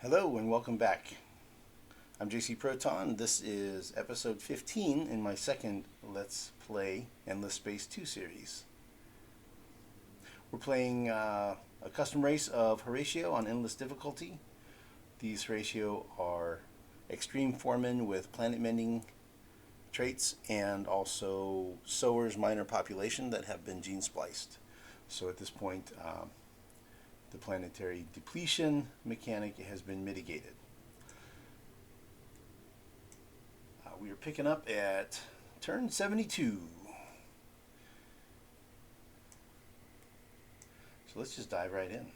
Hello and welcome back. I'm JC Proton. This is episode 15 in my second Let's Play Endless Space 2 series. We're playing a custom race of Horatio on endless difficulty. These Horatio are extreme foremen with planet mending traits and also sowers minor population that have been gene spliced. So at this point, the planetary depletion mechanic has been mitigated. We are picking up at turn 72. So let's just dive right in.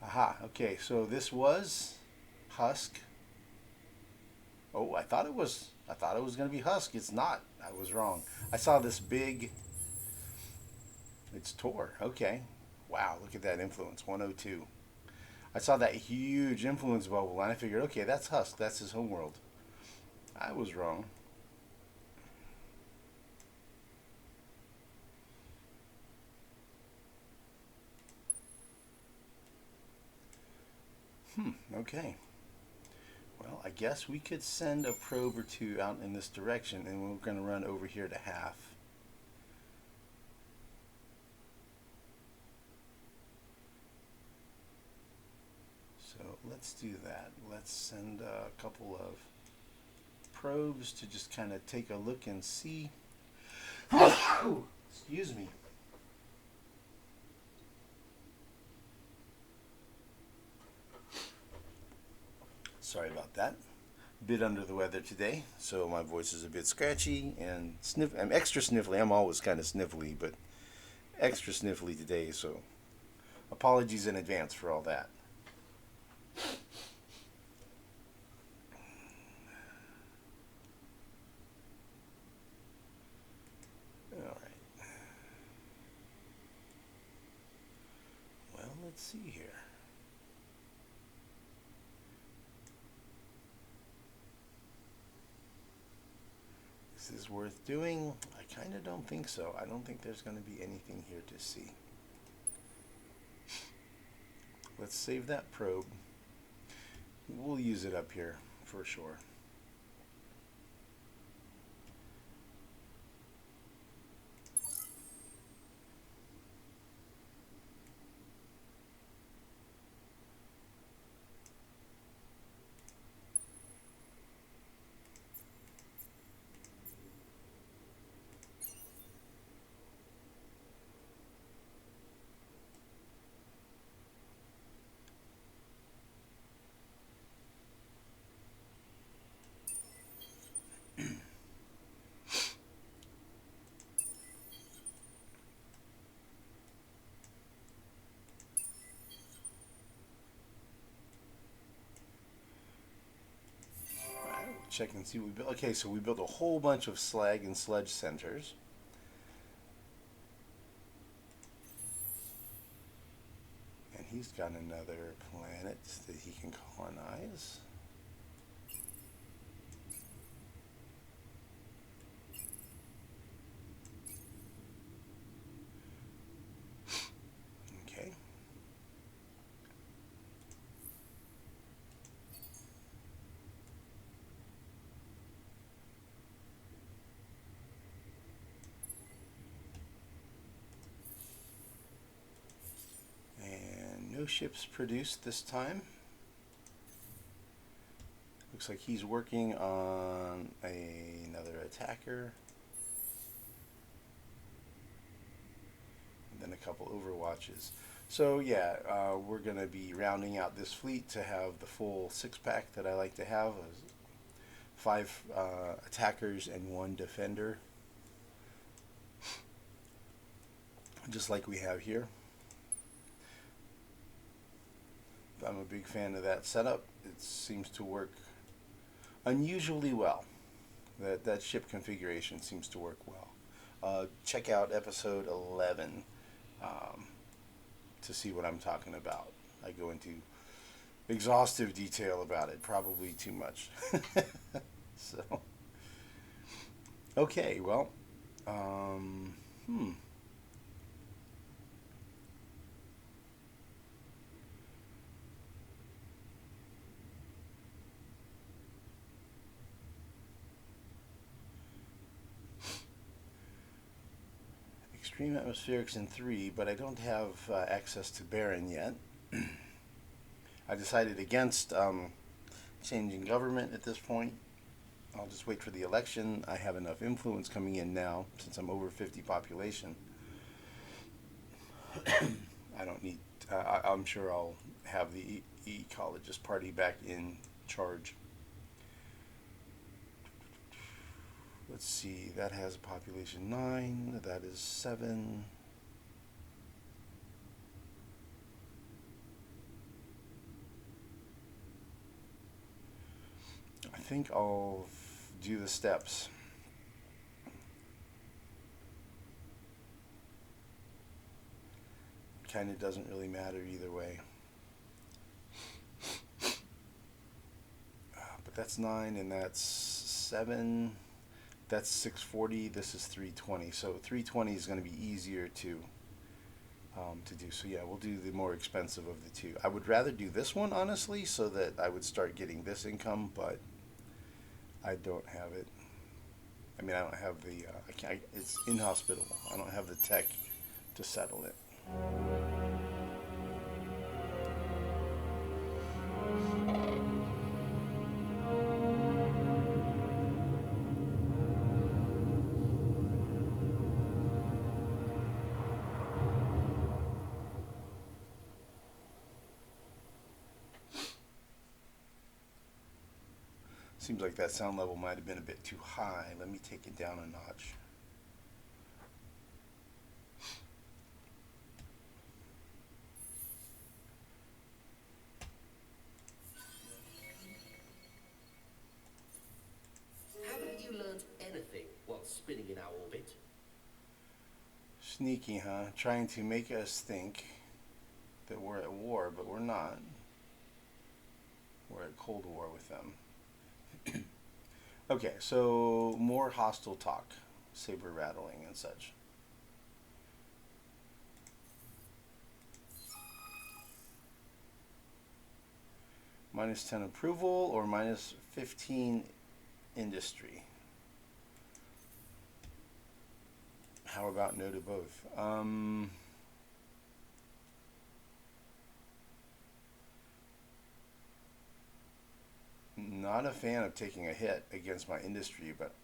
Aha, okay, so this was Husk. Oh, I thought it was going to be Husk. It's not. I was wrong. I saw this big. It's Tor. Okay. Wow, look at that influence. 102. I saw that huge influence bubble and I figured, okay, that's Husk. That's his homeworld. I was wrong. Okay. Well, I guess we could send a probe or two out in this direction, and we're going to run over here to half. So let's do that. Let's send a couple of probes to just kind of take a look and see. Oh, excuse me. Sorry about that. A bit under the weather today, so my voice is a bit scratchy and I'm extra sniffly. I'm always kind of sniffly, but extra sniffly today, so apologies in advance for all that. All right. Well, let's see here. Is this worth doing? I kind of don't think so. I don't think there's going to be anything here to see. Let's save that probe. We'll use it up here for sure. Check and see what we built. Okay, so we built a whole bunch of slag and sludge centers. And he's got another planet that he can colonize. Okay. No ships produced this time. Looks like he's working on another attacker. And then a couple overwatches. So yeah, we're going to be rounding out this fleet to have the full six-pack that I like to have. 5 attackers and 1 defender. Just like we have here. I'm a big fan of that setup. It seems to work unusually well. That ship configuration seems to work well. Check out episode 11 to see what I'm talking about. I go into exhaustive detail about it. Probably too much. So, okay, well, um, hmm. Extreme atmospherics in 3, but I don't have access to Baron yet. I decided against changing government at this point. I'll just wait for the election. I have enough influence coming in now, since I'm over 50 population. I don't need, I'm sure I'll have the ecologist party back in charge. Let's see, that has a population 9, that is 7. I think I'll do the steps. Kind of doesn't really matter either way. But that's 9 and that's 7. That's 640. This is 320. So 320 is going to be easier to do. So yeah, we'll do the more expensive of the two. I would rather do this one, honestly, so that I would start getting this income, but I don't have it. I mean, I don't have the, it's inhospitable. I don't have the tech to settle it. Seems like that sound level might have been a bit too high. Let me take it down a notch. Haven't you learned anything while spinning in our orbit? Sneaky, huh? Trying to make us think that we're at war, but we're not. We're at Cold War with them. Okay, so more hostile talk, saber rattling and such. Minus 10 approval or minus 15 industry. How about no to both? Not a fan of taking a hit against my industry, but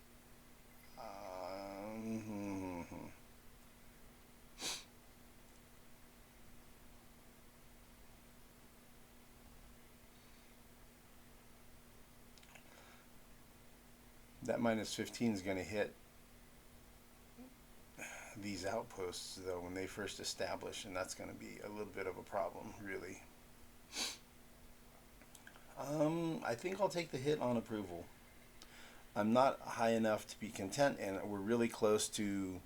that minus 15 is going to hit these outposts, though, when they first establish, and that's going to be a little bit of a problem, really. I think I'll take the hit on approval. I'm not high enough to be content, and we're really close to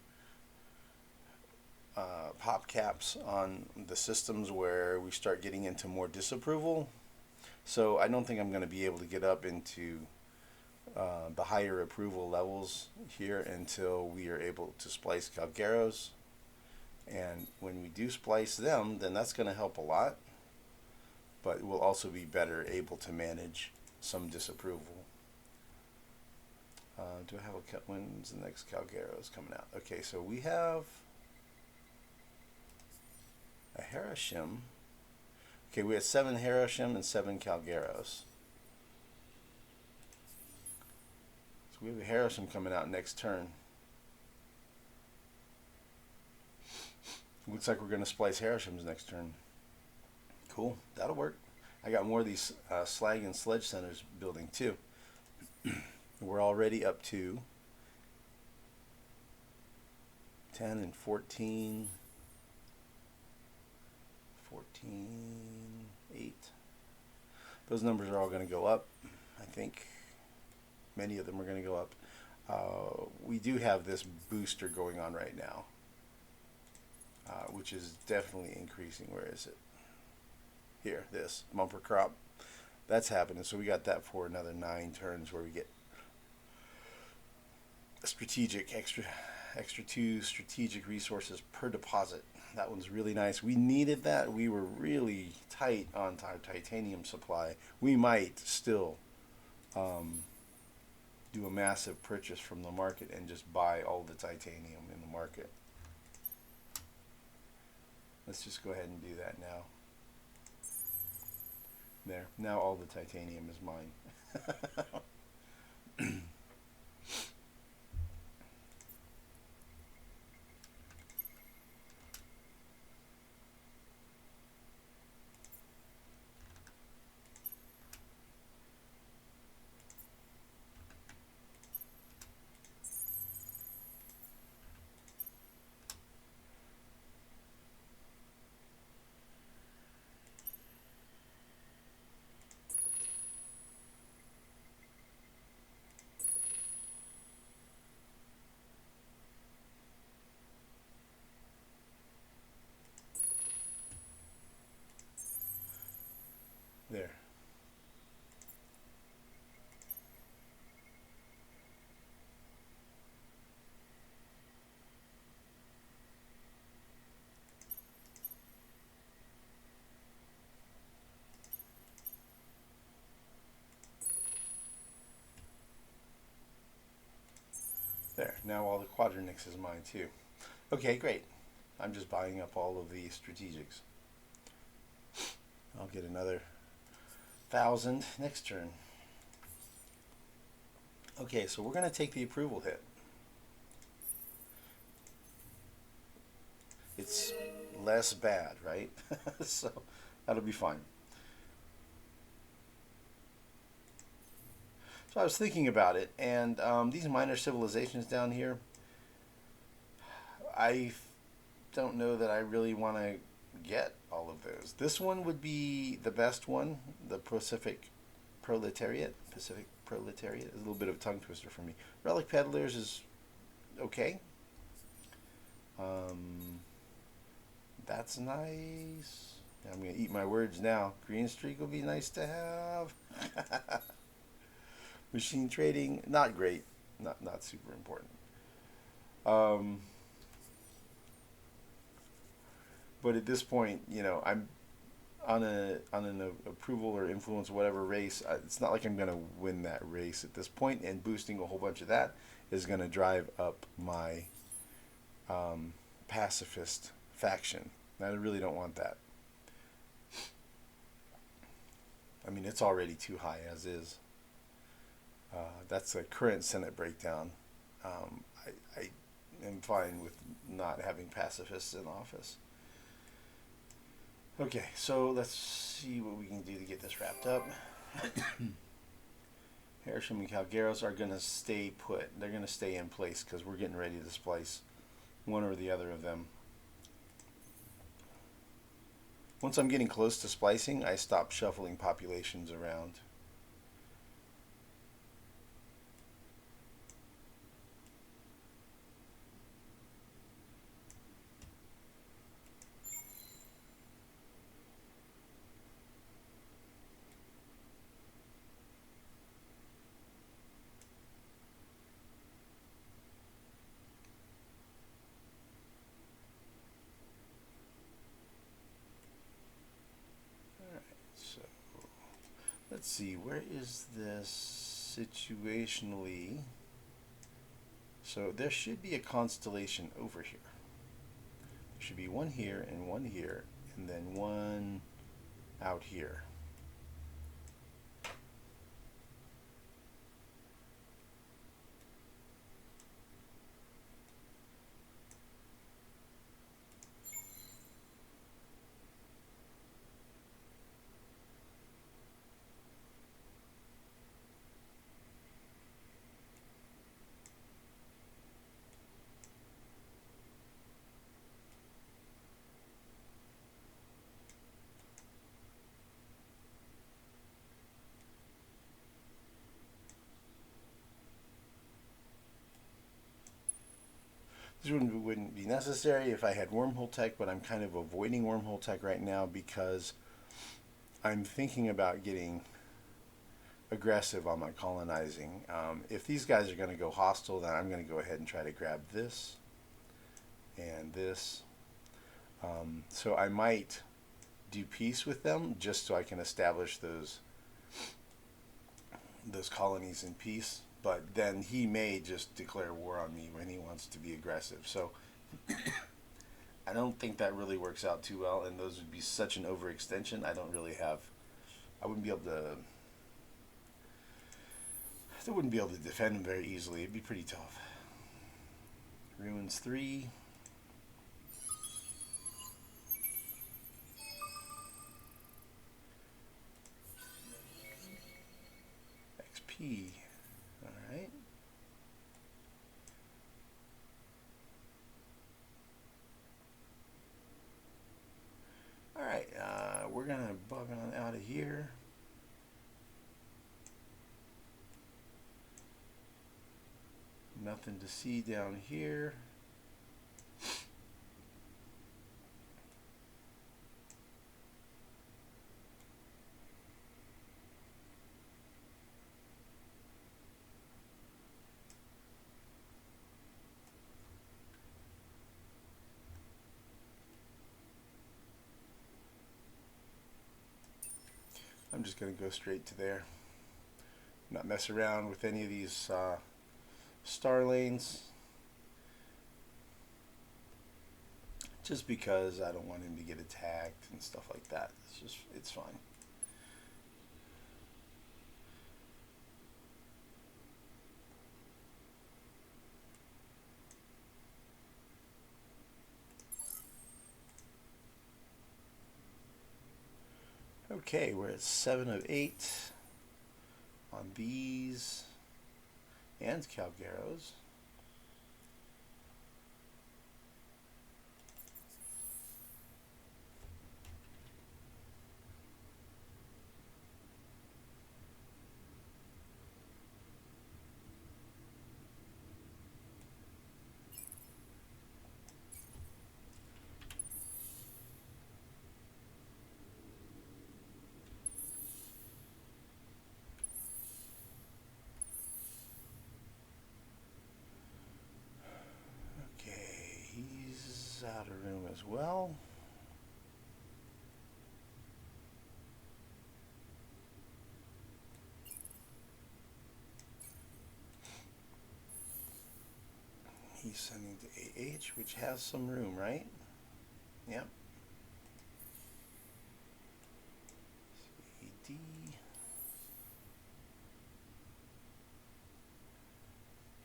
pop caps on the systems where we start getting into more disapproval. So I don't think I'm going to be able to get up into the higher approval levels here until we are able to splice Calgeros. And when we do splice them, then that's going to help a lot. But we'll also be better able to manage some disapproval. Do I have when's the next Calgeros coming out? Okay, so we have a Hiroshima. Okay, we have 7 Hiroshima and 7 Calgeros. So we have a Hiroshima coming out next turn. Looks like we're going to splice Hiroshimas next turn. Cool, that'll work. I got more of these slag and sledge centers building too. We're already up to 10 and 14, 8. Those numbers are all going to go up. I think many of them are going to go up. We do have this booster going on right now, which is definitely increasing. Where is it? Here, this bumper crop. that's happening. So we got that for another 9 turns where we get strategic extra 2 strategic resources per deposit. That one's really nice. We needed that. We were really tight on our titanium supply. We might still do a massive purchase from the market and just buy all the titanium in the market. Let's just go ahead and do that now. There. Now all the titanium is mine. There. There. Now all the quadronics is mine too. Okay, great. I'm just buying up all of the strategics. I'll get another 1,000 next turn. Okay, so we're going to take the approval hit. It's less bad, right? So that'll be fine. So I was thinking about it, and these minor civilizations down here, I don't know that I really want to get all of those. This one would be the best one, the Pacific Proletariat. Pacific Proletariat is a little bit of a tongue twister for me. Relic Peddlers is okay. That's nice. I'm going to eat my words now. Green Streak will be nice to have. Machine trading, not great. Not super important. But at this point, I'm on an approval or influence whatever race. It's not like I'm going to win that race at this point, and boosting a whole bunch of that is going to drive up my pacifist faction. I really don't want that. I mean, it's already too high as is. That's the current Senate breakdown. I am fine with not having pacifists in office. Okay, so let's see what we can do to get this wrapped up. Harrison and Calgaros are going to stay put. They're going to stay in place because we're getting ready to splice one or the other of them. Once I'm getting close to splicing, I stop shuffling populations around. So let's see, where is this situationally? So there should be a constellation over here. There should be one here, and then one out here. This wouldn't be necessary if I had wormhole tech, but I'm kind of avoiding wormhole tech right now because I'm thinking about getting aggressive on my colonizing. If these guys are going to go hostile, then I'm going to go ahead and try to grab this and this. So I might do peace with them just so I can establish those colonies in peace. But then he may just declare war on me when he wants to be aggressive. So I don't think that really works out too well, and those would be such an overextension. I wouldn't be able to. I wouldn't be able to defend him very easily. It'd be pretty tough. Ruins 3. XP. Alright. Alright, we're going to bug on out of here. Nothing to see down here. I'm just going to go straight to there. Not mess around with any of these star lanes. Just because I don't want him to get attacked and stuff like that. It's fine. Okay, we're at 7 of 8 on these and Calgaros. Out of room as well. He's sending to AH, which has some room, right? Yep. AD.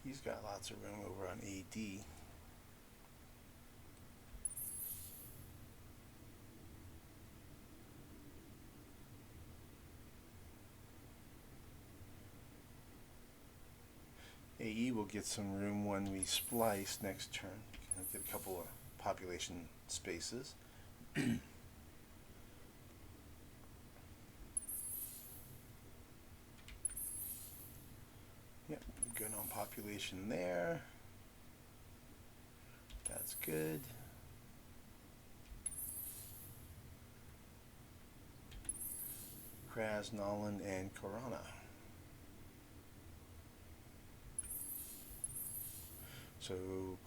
He's got lots of room over on AD. AE will get some room when we splice next turn. I'll get a couple of population spaces. Yep, good on population there. That's good. Kraz, Nolan, and Corona. So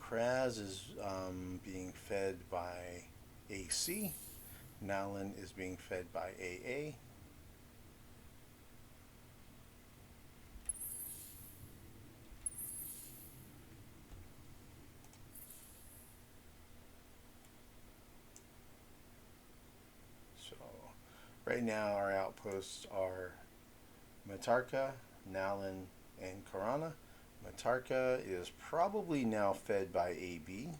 Kraz is being fed by AC. Nolan is being fed by AA. So right now our outposts are Matarka, Nalan, and Corona. Matarka is probably now fed by AB.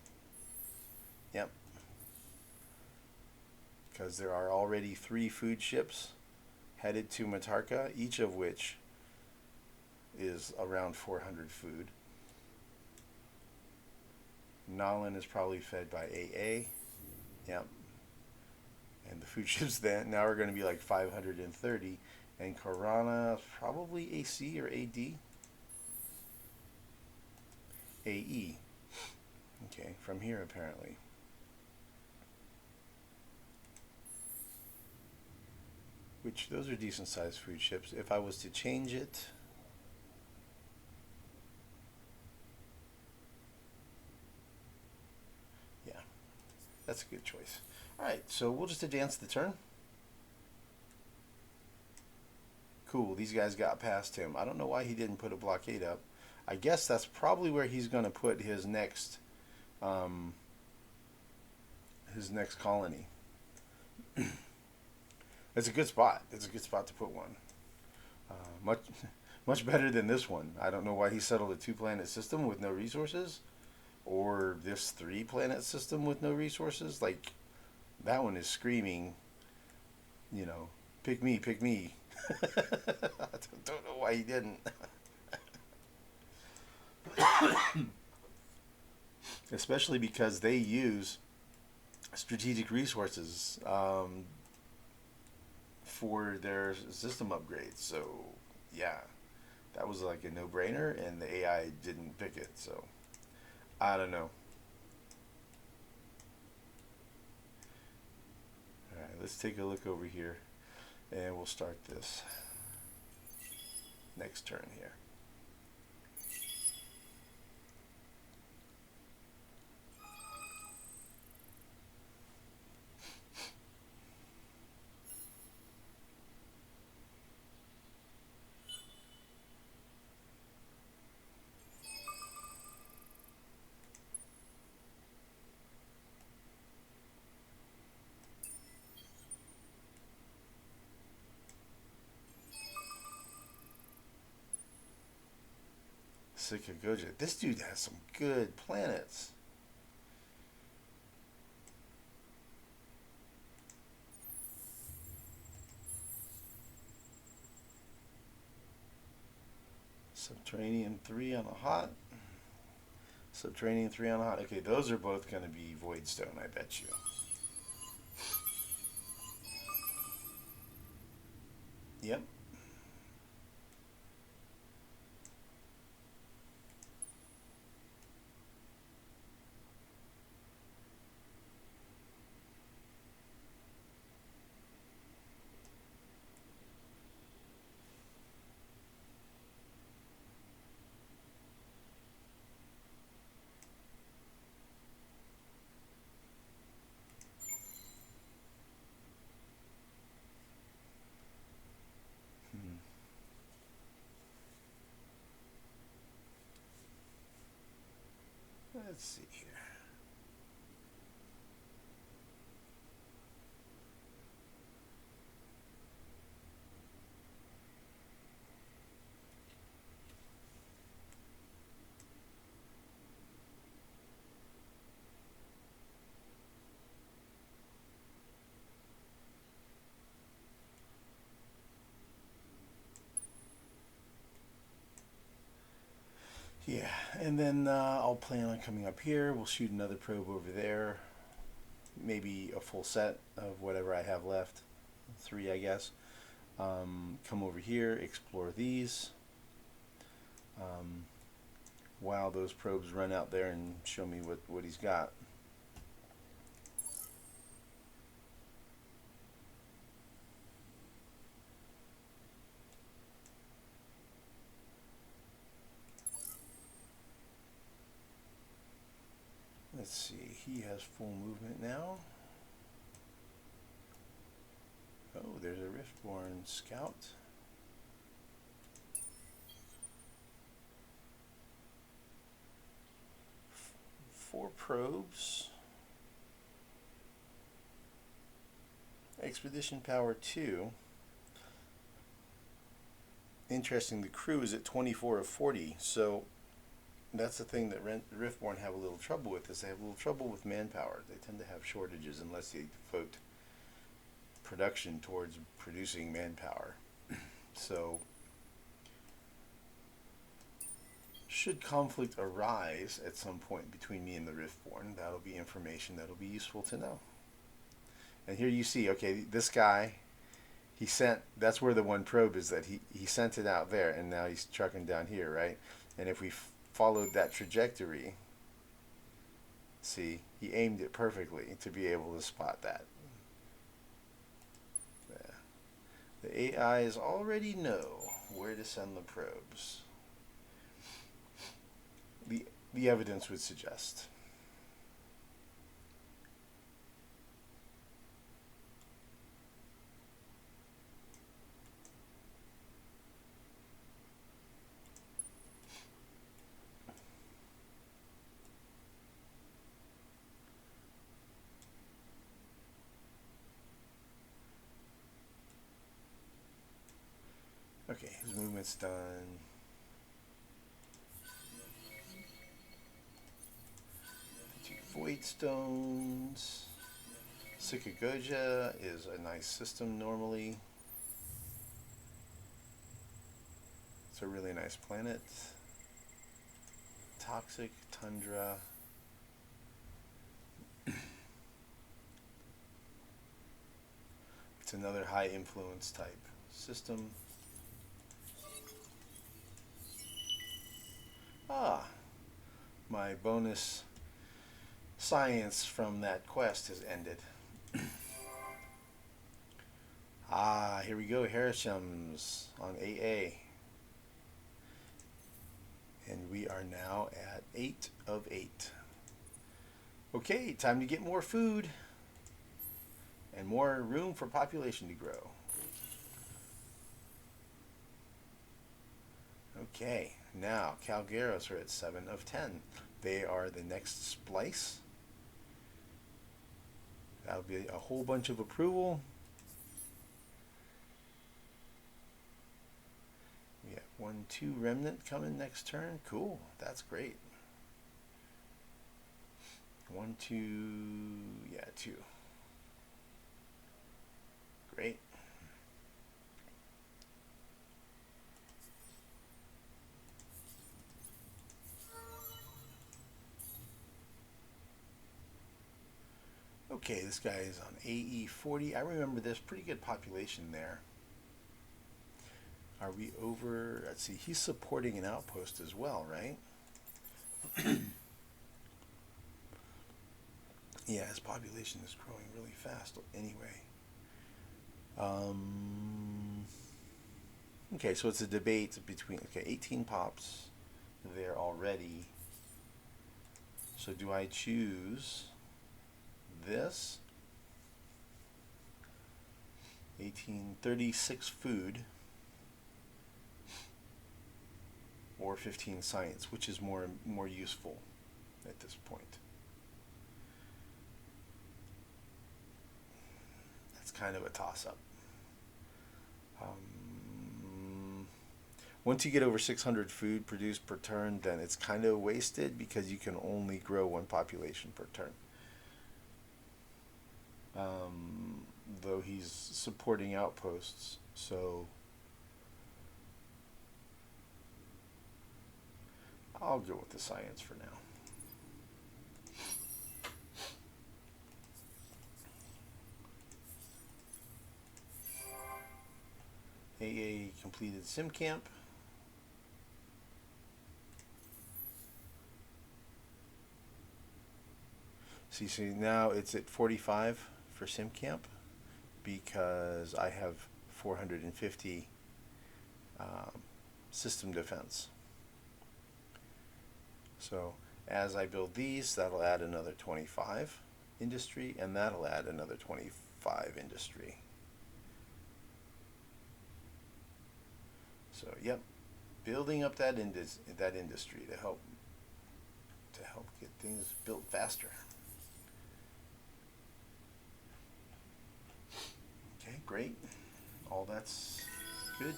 Yep. Because there are already 3 food ships headed to Matarka, each of which is around 400 food. Nalan is probably fed by AA. Yep. And the food ships then now are going to be like 530. And Corona, probably AC or AD. AE. Okay, from here apparently. which those are decent sized food ships. If I was to change it, yeah, that's a good choice. All right, so we'll just advance the turn. Cool, these guys got past him. I don't know why he didn't put a blockade up. I guess that's probably where he's going to put um, his next colony. It's a good spot. It's a good spot to put one. Much much better than this one. I don't know why he settled a 2-planet system with no resources, or this 3-planet system with no resources. Like, that one is screaming, pick me, pick me. I don't know why he didn't. Especially because they use strategic resources for their system upgrades. So, yeah, that was like a no-brainer, and the AI didn't pick it. So, I don't know. All right, let's take a look over here, and we'll start this next turn here. Sikagoja. This dude has some good planets. Subterranean 3 on a hot. Subterranean 3 on a hot. Okay, those are both going to be Voidstone, I bet you. Yep. Hmm. Let's see here. Yeah, and then I'll plan on coming up here. We'll shoot another probe over there. Maybe a full set of whatever I have left. 3, I guess. Come over here, explore these. Um, while those probes run out there and show me what he's got. Let's see, he has full movement now. Oh, there's a Riftborn scout. Four probes. Expedition power 2. Interesting, the crew is at 24 of 40, so that's the thing that Riftborn have a little trouble with, is they have a little trouble with manpower. They tend to have shortages unless they devote production towards producing manpower. So, should conflict arise at some point between me and the Riftborn, that'll be information that'll be useful to know. And here you see, okay, this guy, he sent, that's where the one probe is, that he sent it out there, and now he's trucking down here, right? And if we followed that trajectory, see, he aimed it perfectly to be able to spot that. Yeah. The AIs already know where to send the probes. The evidence would suggest. Okay, his movement's done. Two void stones. Sikagoja is a nice system normally. It's a really nice planet. Toxic, tundra. It's another high influence type system. Ah, my bonus science from that quest has ended. Ah, here we go, Harishams on AA. And we are now at 8 of 8. Okay, time to get more food and more room for population to grow. Okay, now Calgeros are at 7 of 10. They are the next splice. That'll be a whole bunch of approval. We have 1, 2 remnant coming next turn. Cool, that's great. 1, 2, yeah, 2. Great. Okay, this guy is on AE40. I remember there's pretty good population there. Are we over? Let's see, he's supporting an outpost as well, right? Yeah, his population is growing really fast anyway. Okay, so it's a debate between, okay, 18 pops there already. So do I choose this? 1836 food or 15 science, which is more useful at this point. That's kind of a toss-up. Once you get over 600 food produced per turn, then it's kind of wasted because you can only grow one population per turn. Though he's supporting outposts, so I'll go with the science for now. AA completed sim camp. See, now it's at 45 for sim camp because I have 450 system defense. So as I build these, that'll add another 25 industry, and that'll add another 25 industry. So yep, building up that industry to help get things built faster. Okay, great. All that's good.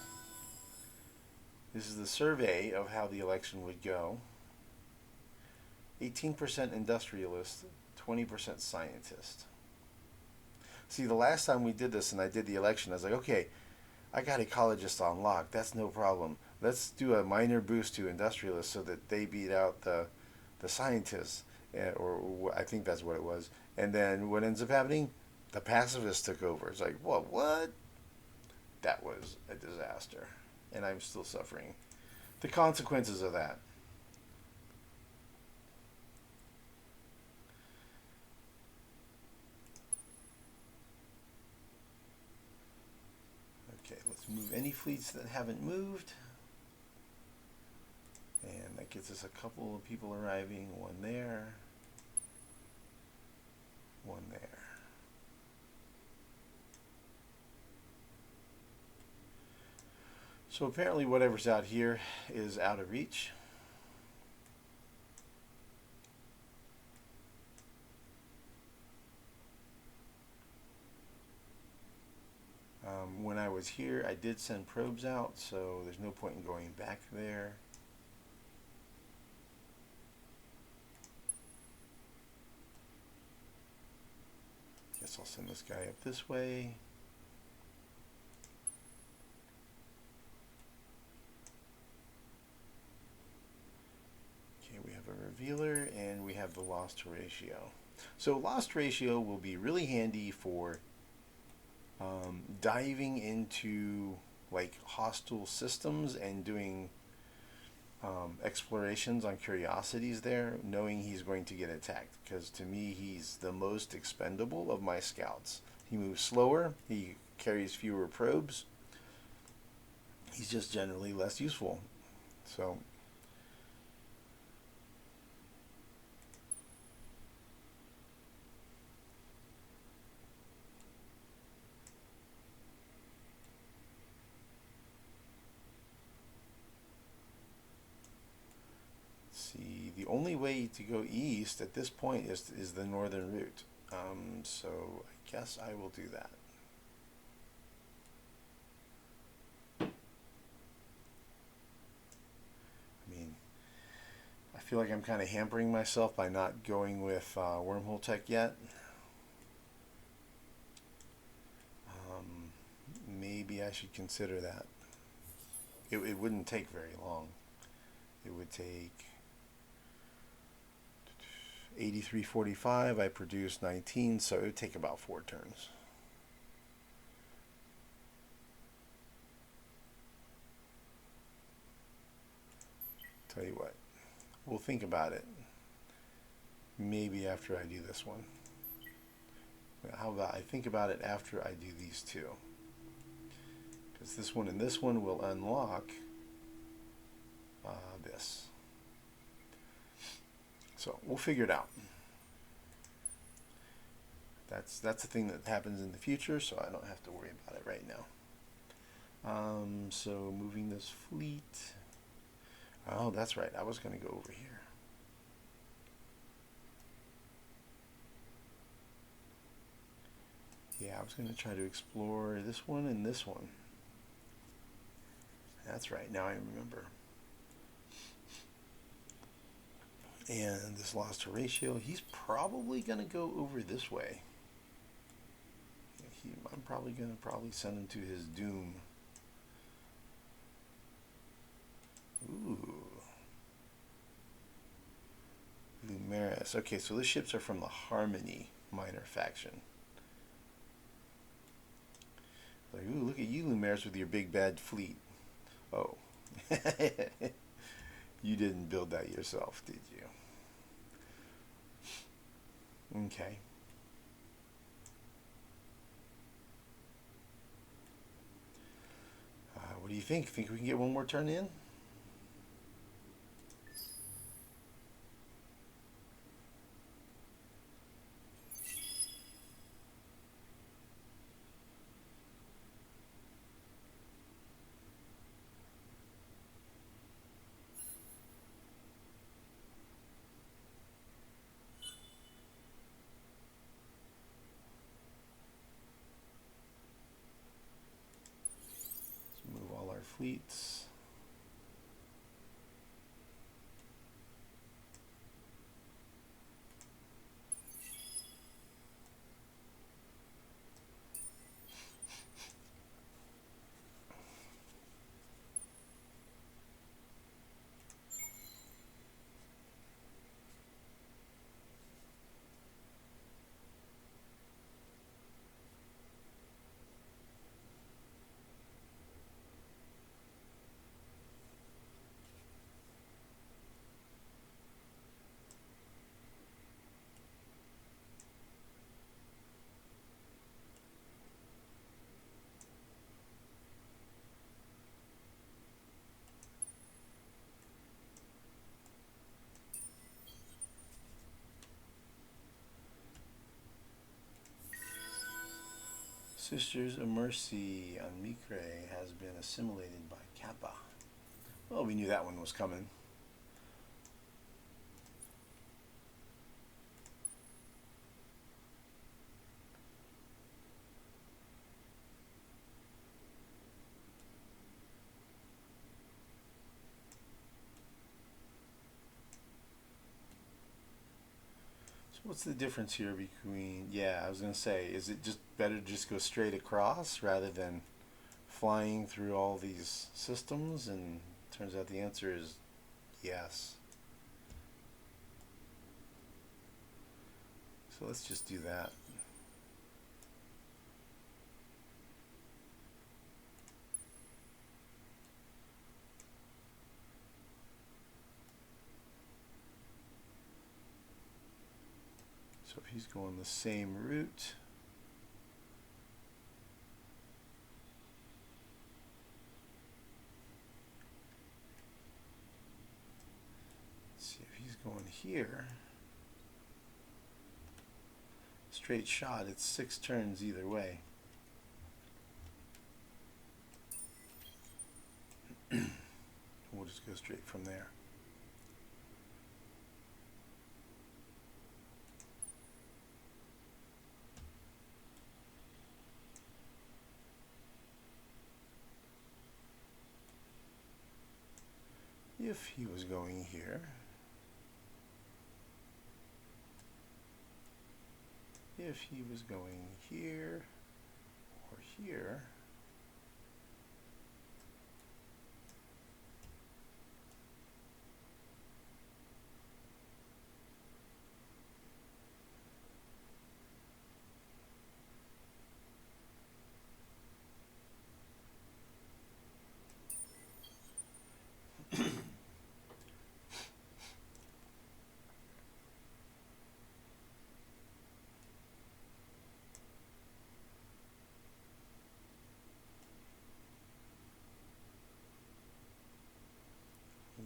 This is the survey of how the election would go. 18% industrialist, 20% scientist. See, the last time we did this and I did the election, I was like, okay, I got ecologists on lock. That's no problem. Let's do a minor boost to industrialists so that they beat out the scientists, or I think that's what it was. And then what ends up happening? The pacifists took over. It's like, what? That was a disaster. And I'm still suffering the consequences of that. Okay, Move any fleets that haven't moved. And that gets us a couple of people arriving. One there. One there. So apparently whatever's out here is out of reach. When I was here, I did send probes out, so there's no point in going back there. Guess I'll send this guy up this way. Okay, we have a revealer and we have the lost Horatio. So lost Horatio will be really handy for diving into like hostile systems and doing explorations on curiosities there, knowing he's going to get attacked, because to me he's the most expendable of my scouts. He moves slower, he carries fewer probes, he's just generally less useful. So see, the only way to go east at this point is the northern route. So I guess I will do that. I mean, I feel like I'm kind of hampering myself by not going with wormhole tech yet. Maybe I should consider that. It wouldn't take very long. It would take 8345. I produced 19, so it would take about 4 turns. Tell you what, we'll think about it. Maybe after I do this one. How about I think about it after I do these two? Because this one and this one will unlock this. So we'll figure it out. That's the thing that happens in the future, so I don't have to worry about it right now. So moving this fleet. Oh, that's right. I was going to go over here. Yeah, I was going to try to explore this one and this one. That's right. Now I remember. And this lost Horatio, he's probably going to go over this way. I'm probably going to send him to his doom. Ooh. Lumeris. Okay, so the ships are from the Harmony minor faction. Like, ooh, look at you, Lumeris, with your big bad fleet. Oh. You didn't build that yourself, did you? Okay. What do you think? Think we can get one more turn in? Let's move all our fleets. Sisters of Mercy on Micre has been assimilated by Kappa. Well, we knew that one was coming. What's the difference here between, yeah, I was going to say, is it just better to just go straight across rather than flying through all these systems? And turns out the answer is yes. So let's just do that. So if he's going the same route, let's see if he's going here, straight shot, it's 6 turns either way. We'll just go straight from there. If he was going here, if he was going here or here,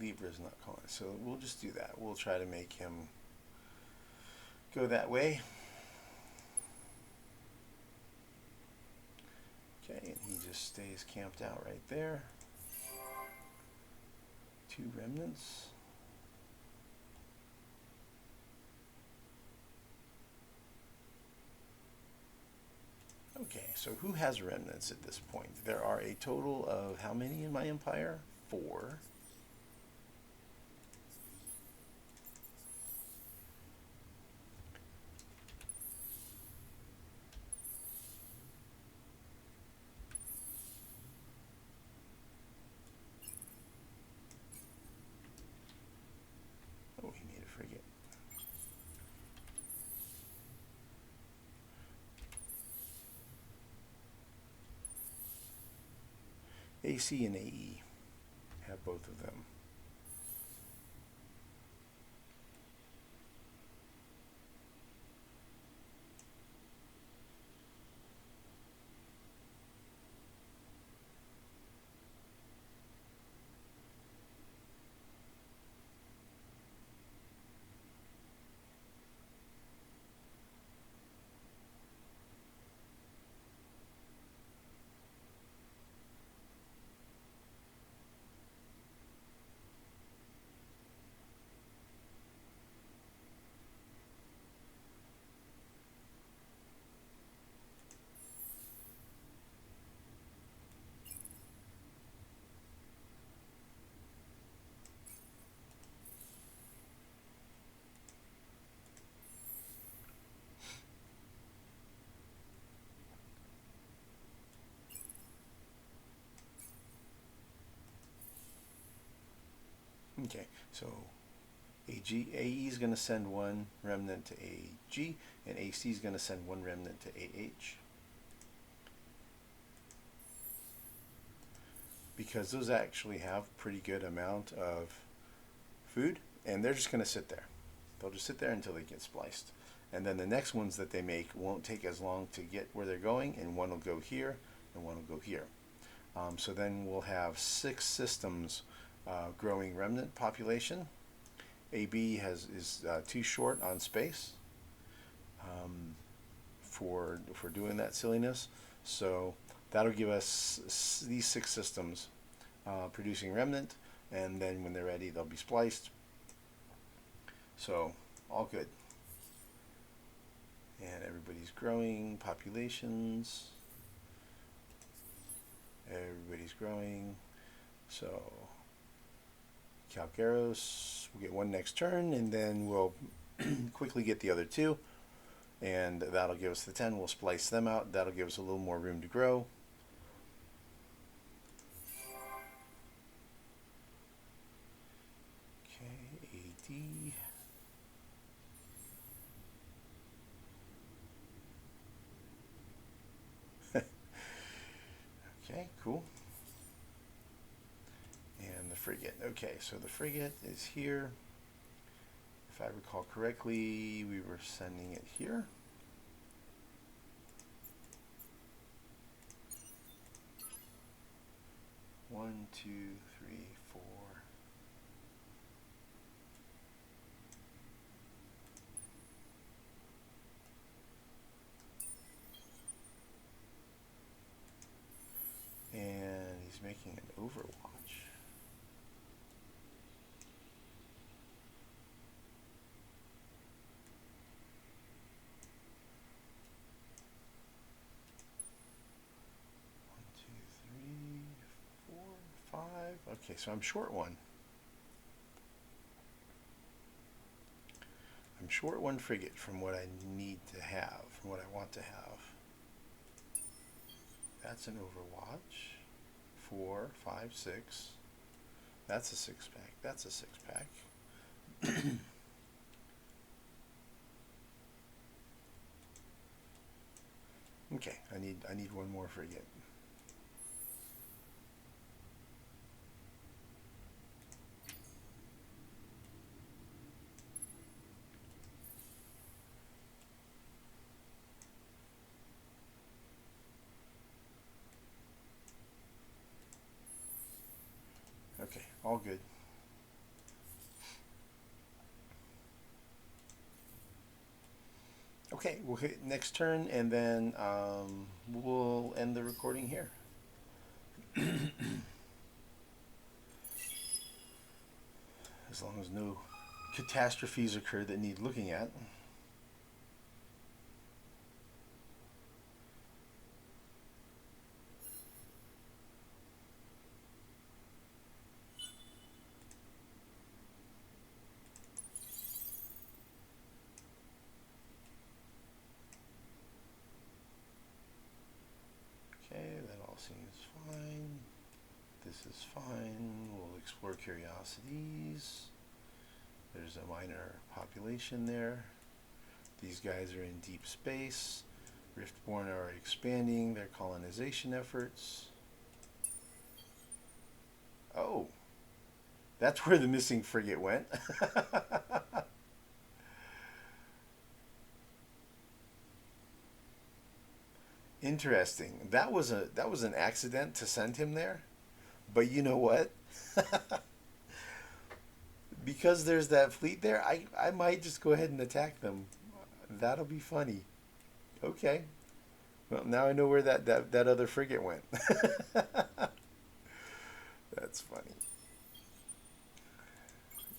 Libra's not calling, so we'll just do that. We'll try to make him go that way. Okay, and he just stays camped out right there. 2 remnants. Okay, so who has remnants at this point? There are a total of how many in my empire? 4. Oh, he made a frigate. AC and AE have both of them. Okay, so AE is going to send 1 remnant to AG, and AC is going to send 1 remnant to AH. Because those actually have pretty good amount of food, and they're just going to sit there. They'll just sit there until they get spliced. And then the next ones that they make won't take as long to get where they're going, and 1 will go here, and 1 will go here. So then we'll have 6 systems growing remnant population. AB is too short on space for doing that silliness. So that'll give us these 6 systems producing remnant, and then when they're ready, they'll be spliced. So all good. And everybody's growing, populations. Everybody's growing. So Calcaros, we'll get 1 next turn, and then we'll quickly get the other 2. And that'll give us the 10. We'll splice them out. That'll give us a little more room to grow. Okay, AD. Okay, cool. And the frigate. Okay, so the frigate is here. If I recall correctly, we were sending it here. One, two, three, four. And he's making an Overwatch. One, two, three, four, five. Okay, so I'm short 1. I'm short 1 frigate from what I need to have, from what I want to have. That's an Overwatch. 4, 5, 6. That's a 6-pack. That's a 6-pack. Okay, I need 1 more frigate. Okay, all good. Okay, we'll hit next turn, and then we'll end the recording here. As long as no catastrophes occur that need looking at. Okay, that all seems fine. This is fine. We'll explore curiosities. There's a minor population there. These guys are in deep space. Riftborn are expanding their colonization efforts. Oh, that's where the missing frigate went. Interesting. That was an accident to send him there. But you know what? Because there's that fleet there, I might just go ahead and attack them. That'll be funny. Okay. Well, now I know where that other frigate went. That's funny.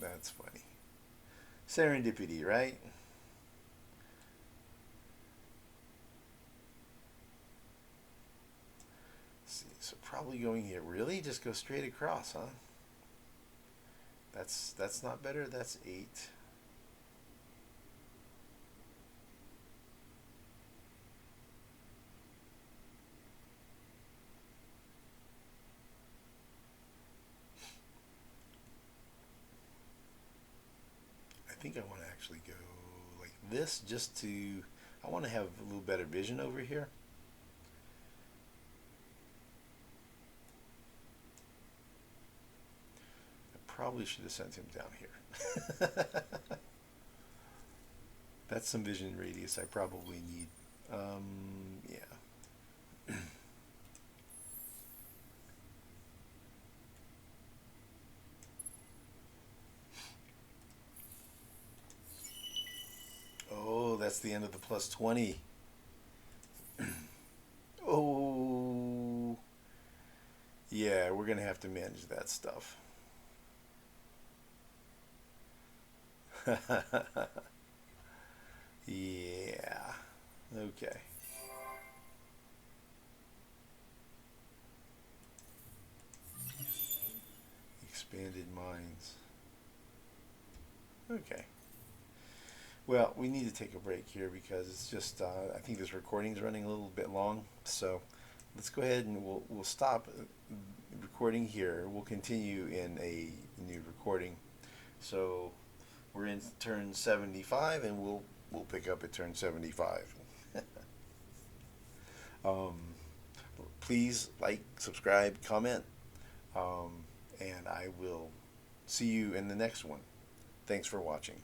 That's funny. Serendipity, right? Let's see, so probably going here. Really? Just go straight across, huh? That's not better. That's 8. I think I want to actually go like this just to, I want to have a little better vision over here. I probably should have sent him down here. That's some vision radius I probably need. Yeah. Oh, that's the end of the plus 20. Oh, to manage that stuff. Yeah. Okay. Expanded minds. Okay. Well, we need to take a break here because it's just I think this recording is running a little bit long. So let's go ahead and we'll stop recording here. We'll continue in a new recording. So we're in turn 75, and we'll pick up at turn 75. um, Please like, subscribe, comment, and I will see you in the next one. Thanks for watching.